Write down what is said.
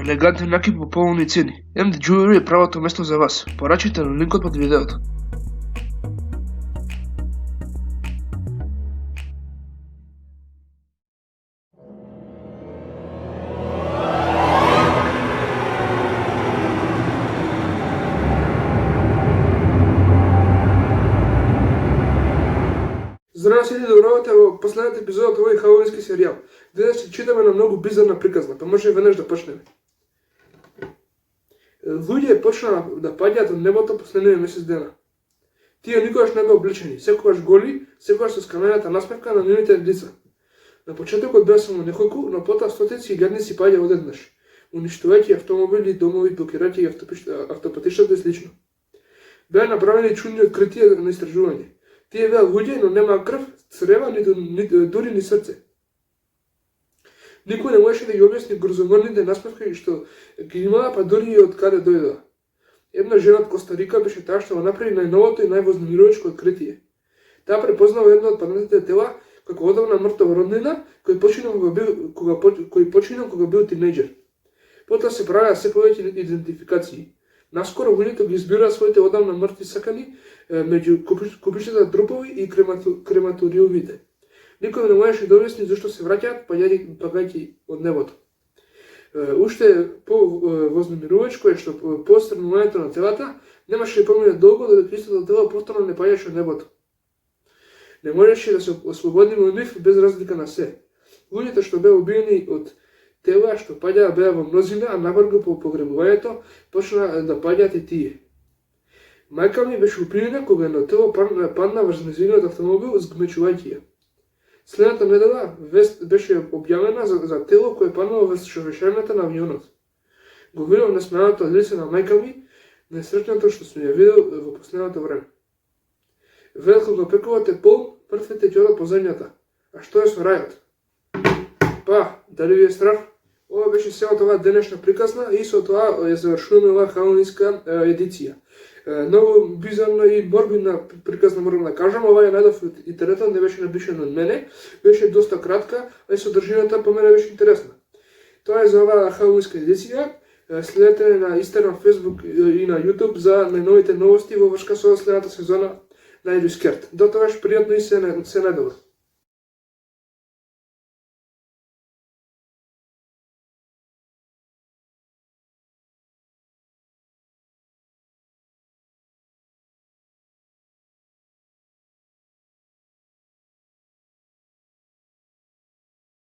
Елегантен накид по поволни цени. MD Jewelry е правото место за вас. Порачите на линкот под видеото. Здраво сите, добровате во последниот епизод од овој халоуински серијал. Денес ќе читаме на многу бизарна приказна, па може веднаш да почнеме. Луѓе почнаа да паѓаат од небото последниве месец дена. Тие никогаш не беа облечени, секогаш голи, секогаш со скамената насмевка на нивните лица. На почетокот беа само неколку, но потоа стотици и гадници паѓаа одеднаш, уништувајќи автомобили, домови, блокирајќи автопатиштата и слично. Беа направени чудни откритија на истражување. Тие беа луѓе, но немаа крв, црева, дури ни срце. Никој не можеше да ги објасни грозоморните насмевки што ги имаа, па дури и од каде дојдоа. Една жена од Коста-Рика беше таа што го направи најновото и највознемирувачко откритие. Таа препознала едно од падналите тела како одавна мртва роднина кој починал кога бил тинејџер. Потоа се правеа се повеќе идентификации. Наскоро луѓето ги избираа своите одамна мртви сакани меѓу купиштата трупови и крематориумите. Никој не можеше да објасни зашто се враќаат паѓајќи од небото. Уште по-вознемирувачко е што по отстранувањето на телата немаше да помине долго додека истото тело повторно не паѓаше од небото. Не можеше да се ослободиме од нив без разлика на се. Луѓето што беа убиени од тела што паѓаа беа во мнозина, а набрзо по погребувањето почна да паѓаат и тие. Мајка ми беше убиена кога едно тело падна врз нејзиниот автомобил згмечувајќи ја. Следната недела вест беше објавена за тело кое паднало врз шофешерната на авионот. Го видов несмеаното лице на мајка ми, несреќното што сум ја видел во последното време. Велко го пекуват е пол, мртвите ќе одат по земјата. А што е со рајот? Па, дали ви е страв? Ова беше целата оваа денешна приказна и со тоа ја завршуваме оваа халоуинска едиција. Многу бизарна и морбидна приказна морам да кажам, ова ја најдов од интернетот, не беше напишано од мене, беше доста кратка, а и содржината по мене беше интересна. Тоа е за оваа халоуинска едиција. Следете на Instagram, Facebook и на YouTube за најновите новости во врска со следната сезона на Еду Скерт. До тогаш пријатно и се најдобро.